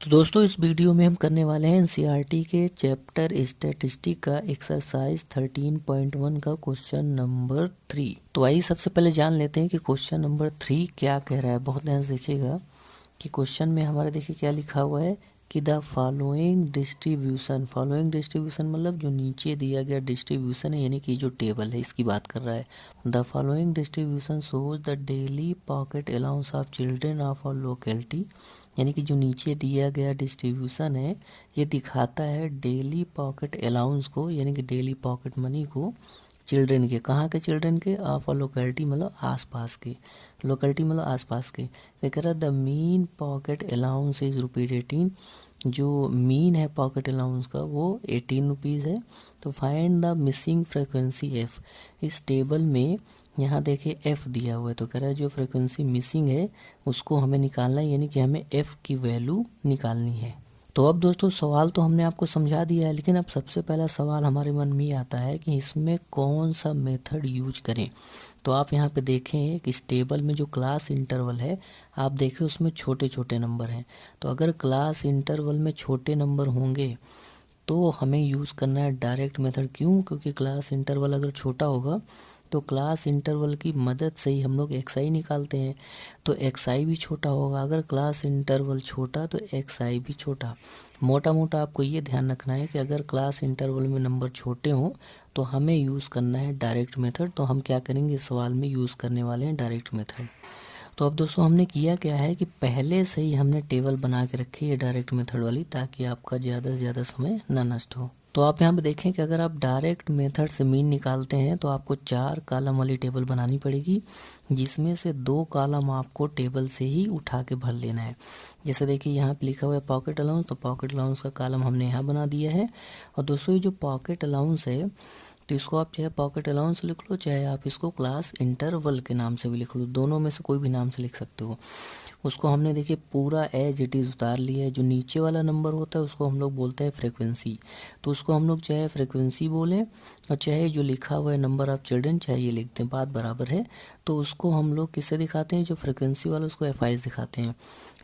तो दोस्तों इस वीडियो में हम करने वाले हैं एनसीईआरटी के चैप्टर स्टैटिस्टिक का एक्सरसाइज 13.1 का क्वेश्चन नंबर 3। तो आइए सबसे पहले जान लेते हैं कि क्वेश्चन नंबर 3 क्या कह रहा है। बहुत ध्यान से देखिएगा कि क्वेश्चन में हमारे देखिए क्या लिखा हुआ है कि द फॉलोइंग डिस्ट्रीब्यूशन मतलब जो नीचे दिया गया डिस्ट्रीब्यूशन है, यानी कि जो टेबल है इसकी बात कर रहा है। The following distribution shows the daily pocket allowance of children of a locality, यानी कि जो नीचे दिया गया डिस्ट्रीब्यूशन है ये दिखाता है डेली पॉकेट अलाउंस को, यानी कि डेली पॉकेट मनी को चिल्ड्रेन के, कहाँ के चिल्ड्रेन के, ऑफ अ लोकेलिटी मतलब आसपास के, लोकेलिटी मतलब आसपास के। क्या कह रहा है, the mean pocket allowance is ₹18, जो मीन है पॉकेट अलाउंस का वो 18 रुपीज़ है। तो find the missing frequency F, इस टेबल में यहाँ देखिए एफ दिया हुआ है, तो कह रहा है जो फ्रिक्वेंसी मिसिंग है उसको हमें निकालना है, यानी कि हमें एफ की वैल्यू निकालनी है। तो अब दोस्तों सवाल तो हमने आपको समझा दिया है, लेकिन अब सबसे पहला सवाल हमारे मन में आता है कि इसमें कौन सा मेथड यूज करें। तो आप यहाँ पे देखें कि इस टेबल में जो क्लास इंटरवल है आप देखें उसमें छोटे छोटे नंबर हैं। तो अगर क्लास इंटरवल में छोटे नंबर होंगे तो हमें यूज़ करना है डायरेक्ट मेथड। क्यों? क्योंकि क्लास इंटरवल अगर छोटा होगा तो क्लास इंटरवल की मदद से ही हम लोग एक्सआई निकालते हैं, तो एक्सआई भी छोटा होगा। अगर क्लास इंटरवल छोटा तो एक्सआई भी छोटा। मोटा मोटा आपको ये ध्यान रखना है कि अगर क्लास इंटरवल में नंबर छोटे हों तो हमें यूज़ करना है डायरेक्ट मेथड। तो हम क्या करेंगे, इस सवाल में यूज़ करने वाले हैं डायरेक्ट मेथड। तो अब दोस्तों हमने किया क्या है कि पहले से ही हमने टेबल बना के रखी है डायरेक्ट मेथड वाली, ताकि आपका ज़्यादा से ज़्यादा समय ना नष्ट हो। तो आप यहाँ पे देखें कि अगर आप डायरेक्ट मेथड से मीन निकालते हैं तो आपको 4 कॉलम वाली टेबल बनानी पड़ेगी, जिसमें से 2 कॉलम आपको टेबल से ही उठा के भर लेना है। जैसे देखिए यहाँ पे लिखा हुआ है पॉकेट अलाउंस, तो पॉकेट अलाउंस का कॉलम हमने यहाँ बना दिया है। और दोस्तों ये जो पॉकेट अलाउंस है तो इसको आप चाहे पॉकेट अलाउंस लिख लो, चाहे आप इसको क्लास इंटरवल के नाम से भी लिख लो, दोनों में से कोई भी नाम से लिख सकते हो। उसको हमने देखिए पूरा एज इट इज़ उतार लिया है। जो नीचे वाला नंबर होता है उसको हम लोग बोलते हैं फ्रीक्वेंसी, तो उसको हम लोग चाहे फ्रीक्वेंसी बोलें और चाहे जो लिखा हुआ है नंबर ऑफ चिल्ड्रेन चाहे ये लिख दें, बात बराबर है। तो उसको हम लोग किससे दिखाते हैं, जो फ्रीक्वेंसी वाला उसको एफ दिखाते हैं।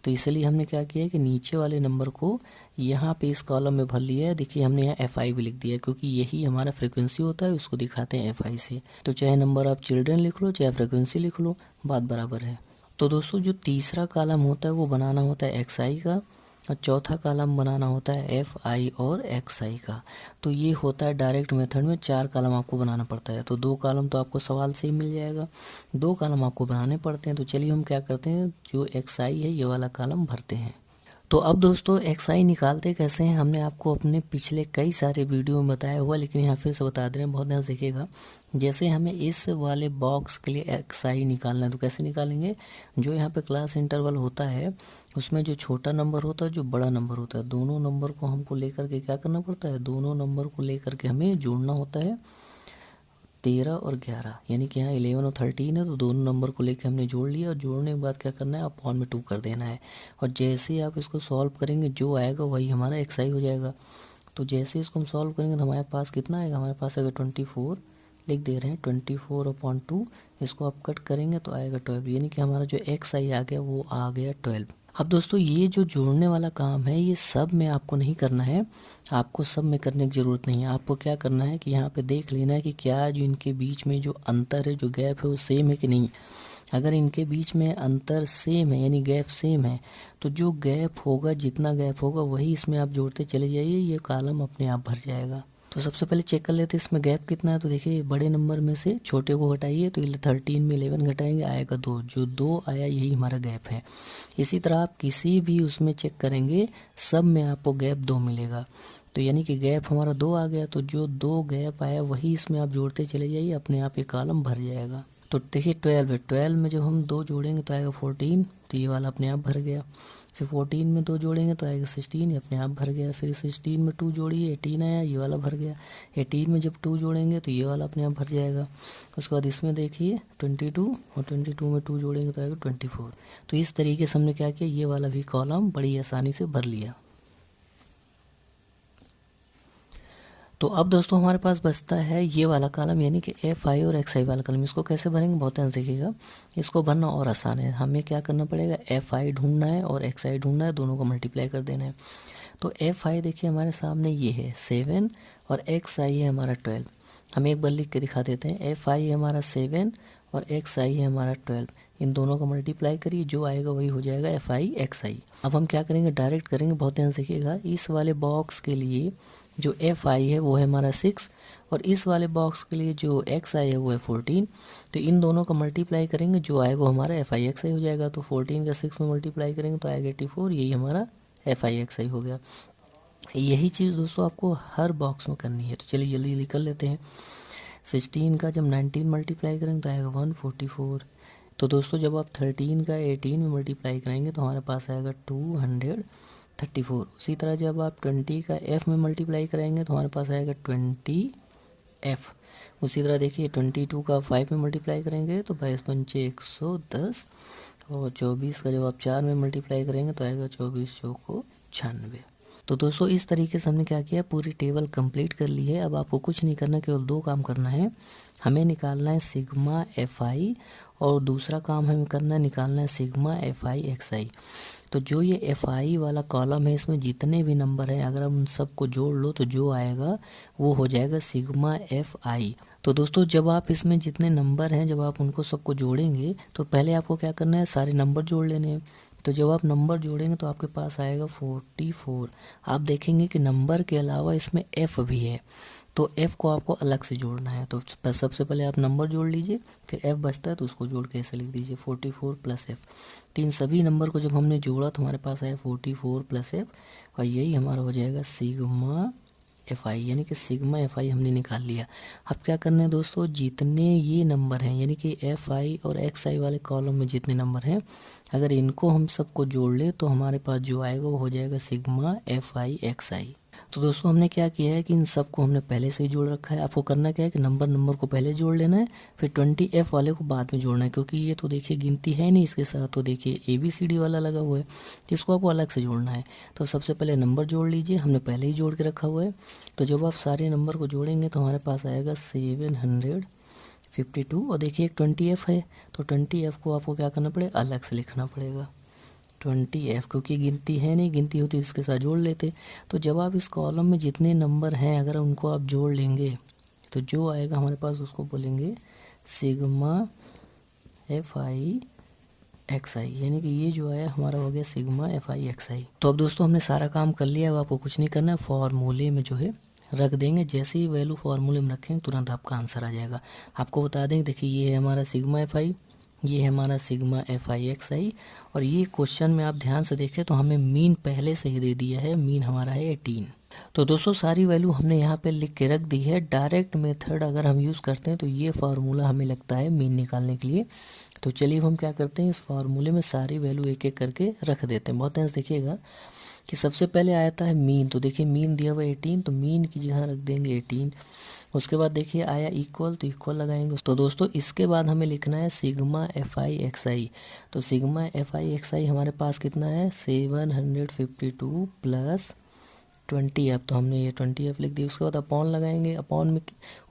तो इसलिए हमने क्या किया है कि नीचे वाले नंबर को यहाँ पे इस कॉलम में भर लिया है। देखिए हमने यहाँ एफ भी लिख दिया है, क्योंकि यही हमारा फ्रीक्वेंसी होता है, उसको दिखाते हैं एफ से। तो चाहे नंबर ऑफ चिल्ड्रेन लिख लो चाहे फ्रीक्वेंसी लिख लो, बात बराबर है। तो दोस्तों जो तीसरा कॉलम होता है वो बनाना होता है एक्स आई का, और चौथा कॉलम बनाना होता है एफ आई और एक्स आई का। तो ये होता है डायरेक्ट मेथड में 4 कॉलम आपको बनाना पड़ता है। तो 2 कॉलम तो आपको सवाल से ही मिल जाएगा, 2 कॉलम आपको बनाने पड़ते हैं। तो चलिए हम क्या करते हैं, जो एक्स आई है ये वाला कॉलम भरते हैं। तो अब दोस्तों एक्सआई निकालते कैसे हैं हमने आपको अपने पिछले कई सारे वीडियो में बताया हुआ, लेकिन यहाँ फिर से बता दे रहे हैं, बहुत ध्यान से देखिएगा। जैसे हमें इस वाले बॉक्स के लिए एक्सआई निकालना है तो कैसे निकालेंगे, जो यहाँ पे क्लास इंटरवल होता है उसमें जो छोटा नंबर होता है जो बड़ा नंबर होता है, दोनों नंबर को हमको लेकर के क्या करना पड़ता है, दोनों नंबर को लेकर के हमें जोड़ना होता है। 13 और 11, यानी कि यहाँ 11 और 13 है, तो दोनों नंबर को लेके हमने जोड़ लिया। और जोड़ने के बाद क्या करना है, अपॉन में 2 कर देना है। और जैसे ही आप इसको सॉल्व करेंगे जो आएगा वही हमारा एक्सआई हो जाएगा। तो जैसे इसको हम सॉल्व करेंगे तो हमारे पास कितना आएगा, हमारे पास आएगा 24, लिख दे रहे हैं 24/2। इसको आप कट करेंगे तो आएगा 12, यानी कि हमारा जो एक्सआई आ गया वो आ गया 12। अब दोस्तों ये जो जोड़ने वाला काम है ये सब में आपको नहीं करना है, आपको सब में करने की ज़रूरत नहीं है। आपको क्या करना है कि यहाँ पे देख लेना है कि क्या जो इनके बीच में जो अंतर है, जो गैप है वो सेम है कि नहीं। अगर इनके बीच में अंतर सेम है यानी गैप सेम है, तो जो गैप होगा, जितना गैप होगा वही इसमें आप जोड़ते चले जाइए, ये कॉलम अपने आप भर जाएगा। तो सबसे पहले चेक कर लेते हैं इसमें गैप कितना है। तो देखिए बड़े नंबर में से छोटे को घटाइए, तो 13 में 11 घटाएंगे आएगा 2, जो 2 आया यही हमारा गैप है। इसी तरह आप किसी भी उसमें चेक करेंगे सब में आपको गैप 2 मिलेगा, तो यानी कि गैप हमारा 2 आ गया। तो जो 2 गैप आया वही इसमें आप जोड़ते चले जाइए, अपने आप ये कॉलम भर जाएगा। तो देखिए 12 है, 12 में जब हम 2 जोड़ेंगे तो आएगा 14, तो ये वाला अपने आप भर गया। फिर 14 में 2 जोड़ेंगे तो आएगा 16, ये अपने आप भर गया। फिर 16 में 2 जोड़िए 18 आया, ये वाला भर गया। 18 में जब 2 जोड़ेंगे तो ये वाला अपने आप भर जाएगा। उसके बाद इसमें देखिए 22, और 22 में 2 जोड़ेंगे तो आएगा 24। तो इस तरीके से हमने क्या किया, ये वाला भी कॉलम बड़ी आसानी से भर लिया। तो अब दोस्तों हमारे पास बचता है ये वाला कॉलम, यानी कि FI और XI वाला कॉलम। इसको कैसे भरेंगे, बहुत ध्यान से देखिएगा। इसको भरना और आसान है। हमें क्या करना पड़ेगा, FI ढूंढना है और XI ढूंढना है, दोनों को मल्टीप्लाई कर देना है। तो FI देखिए हमारे सामने ये है 7 और XI है हमारा 12। हम एक बार लिख के दिखा देते हैं। FI है हमारा 7 और XI है हमारा 12। इन दोनों का मल्टीप्लाई करिए, जो आएगा वही हो जाएगा FI XI। अब हम क्या करेंगे, डायरेक्ट करेंगे, बहुत ध्यान से देखिएगा। इस वाले बॉक्स के लिए जो FI है वो है हमारा 6 और इस वाले बॉक्स के लिए जो XI है वो है 14। तो इन दोनों का मल्टीप्लाई करेंगे, जो आएगा वो हमारा FI XI हो जाएगा। तो 14 का 6 में मल्टीप्लाई करेंगे तो आएगा 84, यही हमारा FI XI हो गया। यही चीज़ दोस्तों आपको हर बॉक्स में करनी है। तो चलिए जल्दी जल्दी कर लेते हैं। 16 का जब 19 मल्टीप्लाई करेंगे तो आएगा 144। तो दोस्तों जब आप 13 का 18 में मल्टीप्लाई करेंगे तो हमारे पास आएगा 234। उसी तरह जब आप 20 का F में मल्टीप्लाई करेंगे तो हमारे पास आएगा 20F। उसी तरह देखिए 22 का 5 में मल्टीप्लाई करेंगे तो 22 पंचे 110 और 24 का जब आप 4 में मल्टीप्लाई करेंगे तो आएगा 24 चौको 96। तो दोस्तों इस तरीके से हमने क्या किया, पूरी टेबल कंप्लीट कर ली है। अब आपको कुछ नहीं करना, केवल दो काम करना है। हमें निकालना है सिग्मा FI और दूसरा काम हमें करना है, निकालना है सिग्मा FI XI। तो जो ये FI वाला कॉलम है, इसमें जितने भी नंबर हैं अगर हम उन सबको जोड़ लो तो जो आएगा वो हो जाएगा सिग्मा FI। तो दोस्तों जब आप इसमें जितने नंबर हैं जब आप उनको सबको जोड़ेंगे तो पहले आपको क्या करना है, सारे नंबर जोड़ लेने हैं। तो जब आप नंबर जोड़ेंगे तो आपके पास आएगा 44। आप देखेंगे कि नंबर के अलावा इसमें F भी है, तो F को आपको अलग से जोड़ना है। तो सबसे पहले आप नंबर जोड़ लीजिए, फिर F बचता है तो उसको जोड़ के ऐसे लिख दीजिए 44 प्लस F। तो इन सभी नंबर को जब हमने जोड़ा तो हमारे पास आया 44 प्लस F और यही हमारा हो जाएगा सिग्मा FI, यानी कि सिग्मा FI हमने निकाल लिया। अब क्या करना है दोस्तों, जितने ये नंबर हैं यानी कि FI और XI वाले कॉलम में जितने नंबर हैं अगर इनको हम सबको जोड़ ले तो हमारे पास जो आएगा वो हो जाएगा सिग्मा FI XI। तो दोस्तों हमने क्या किया है कि इन सबको हमने पहले से ही जोड़ रखा है। आपको करना क्या है कि नंबर को पहले जोड़ लेना है, फिर 20F वाले को बाद में जोड़ना है, क्योंकि ये तो देखिए गिनती है नहीं इसके साथ। तो देखिए ABCD वाला लगा हुआ है, इसको आपको अलग से जोड़ना है। तो सबसे पहले नंबर जोड़ लीजिए, हमने पहले ही जोड़ के रखा हुआ है। तो जब आप सारे नंबर को जोड़ेंगे तो हमारे पास आएगा 752 और देखिए एक 20F है, तो 20F को आपको क्या करना पड़ेगा, अलग से लिखना पड़ेगा 20F, क्योंकि गिनती है नहीं, गिनती होती इसके साथ जोड़ लेते। तो जब आप इस कॉलम में जितने नंबर हैं अगर उनको आप जोड़ लेंगे तो जो आएगा हमारे पास उसको बोलेंगे सिग्मा FI XI, यानी कि ये जो आया हमारा हो गया सिग्मा FI XI। तो अब दोस्तों हमने सारा काम कर लिया। अब आपको कुछ नहीं करना है, फॉर्मूले में जो है रख देंगे। जैसे ही वैल्यू फार्मूले में रखेंगे तुरंत आपका आंसर आ जाएगा। आपको बता देंगे, देखिए ये है हमारा सिग्मा FI, ये है हमारा सिग्मा FI XI। और ये क्वेश्चन में आप ध्यान से देखें तो हमें मीन पहले से ही दे दिया है, मीन हमारा है 18। तो दोस्तों सारी वैल्यू हमने यहाँ पे लिख के रख दी है। डायरेक्ट मेथड अगर हम यूज़ करते हैं तो ये फार्मूला हमें लगता है मीन निकालने के लिए। तो चलिए हम क्या करते हैं, इस फार्मूले में सारी वैल्यू एक एक करके रख देते हैं। बहुत ध्यान से देखिएगा कि सबसे पहले आता है मीन। तो देखिए मीन दिया हुआ 18, तो मीन की जगह रख देंगे 18। उसके बाद देखिए आया इक्वल, तो इक्वल लगाएंगे। तो दोस्तों इसके बाद हमें लिखना है सिग्मा FI XI। तो सिग्मा FI XI हमारे पास कितना है, 752 प्लस 20F। तो हमने ये 20F लिख दिया। उसके बाद अपॉन लगाएंगे, अपॉन में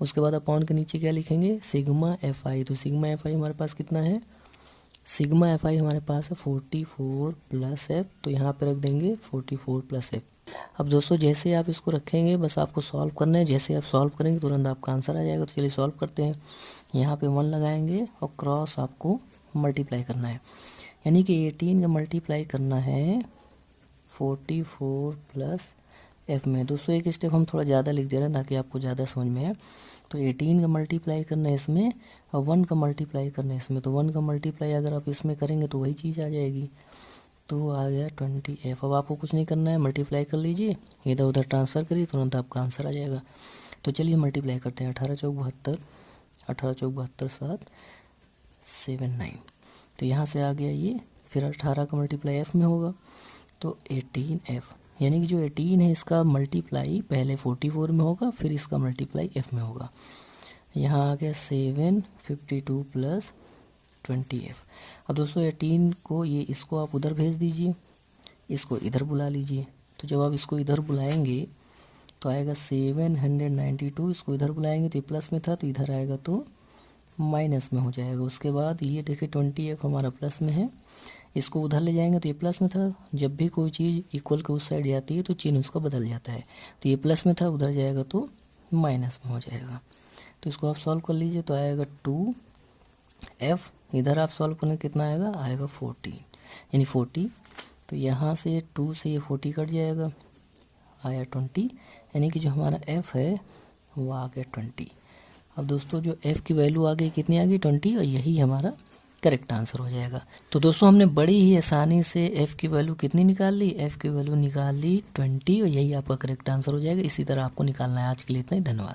उसके बाद अपॉन के नीचे क्या लिखेंगे, सिग्मा FI। तो सिग्मा FI हमारे पास कितना है, सिग्मा FI हमारे पास है 44 प्लस F। तो यहाँ पे रख देंगे 44 प्लस F। अब दोस्तों जैसे आप इसको रखेंगे बस आपको सॉल्व करना है। जैसे आप सॉल्व करेंगे तुरंत आपका आंसर आ जाएगा। तो चलिए सॉल्व करते हैं। यहाँ पे 1 लगाएंगे और क्रॉस आपको मल्टीप्लाई करना है, यानी कि 18 का मल्टीप्लाई करना है 44 प्लस F में। दोस्तों एक स्टेप हम थोड़ा ज़्यादा लिख दे रहे हैं ताकि आपको ज़्यादा समझ में आए। तो 18 का मल्टीप्लाई करना है इसमें और 1 का मल्टीप्लाई करना है इसमें। तो 1 का मल्टीप्लाई अगर आप इसमें करेंगे तो वही चीज़ आ जाएगी। तो आ गया 20F। अब आपको कुछ नहीं करना है, मल्टीप्लाई कर लीजिए, इधर उधर ट्रांसफ़र करिए, तुरंत आपका आंसर आ जाएगा। तो चलिए मल्टीप्लाई करते हैं। 18 चौक 72, 18 चौक 72 7 79। तो यहाँ से आ गया ये, फिर 18 का मल्टीप्लाई F में होगा तो 18F, यानी कि जो 18 है इसका मल्टीप्लाई पहले 44 में होगा, फिर इसका मल्टीप्लाई F में होगा। यहाँ आ गया 752 प्लस 20F। अब दोस्तों 18 को ये इसको आप उधर भेज दीजिए, इसको इधर बुला लीजिए। तो जब आप इसको इधर बुलाएंगे तो आएगा 792। इसको इधर बुलाएंगे तो ये प्लस में था तो इधर आएगा तो माइनस में हो जाएगा। उसके बाद ये देखिए 20f हमारा प्लस में है, इसको उधर ले जाएंगे तो ये प्लस में था। जब भी कोई चीज़ इक्वल के उस साइड जाती है तो चिन्ह उसका बदल जाता है। तो ये प्लस में था, उधर जाएगा तो माइनस में हो जाएगा। तो इसको आप सॉल्व कर लीजिए तो आएगा 2f, इधर आप सॉल्व करने कितना आएगा, आएगा 14 यानी 40। तो यहाँ से 2 से ये 40 कट जाएगा, आया 20, यानी कि जो हमारा f है वो आ गया 20। अब दोस्तों जो f की वैल्यू आ गई, कितनी आ गई, 20, और यही हमारा करेक्ट आंसर हो जाएगा। तो दोस्तों हमने बड़ी ही आसानी से f की वैल्यू कितनी निकाल ली, f की वैल्यू निकाल ली 20, और यही आपका करेक्ट आंसर हो जाएगा। इसी तरह आपको निकालना है। आज के लिए इतना ही, धन्यवाद।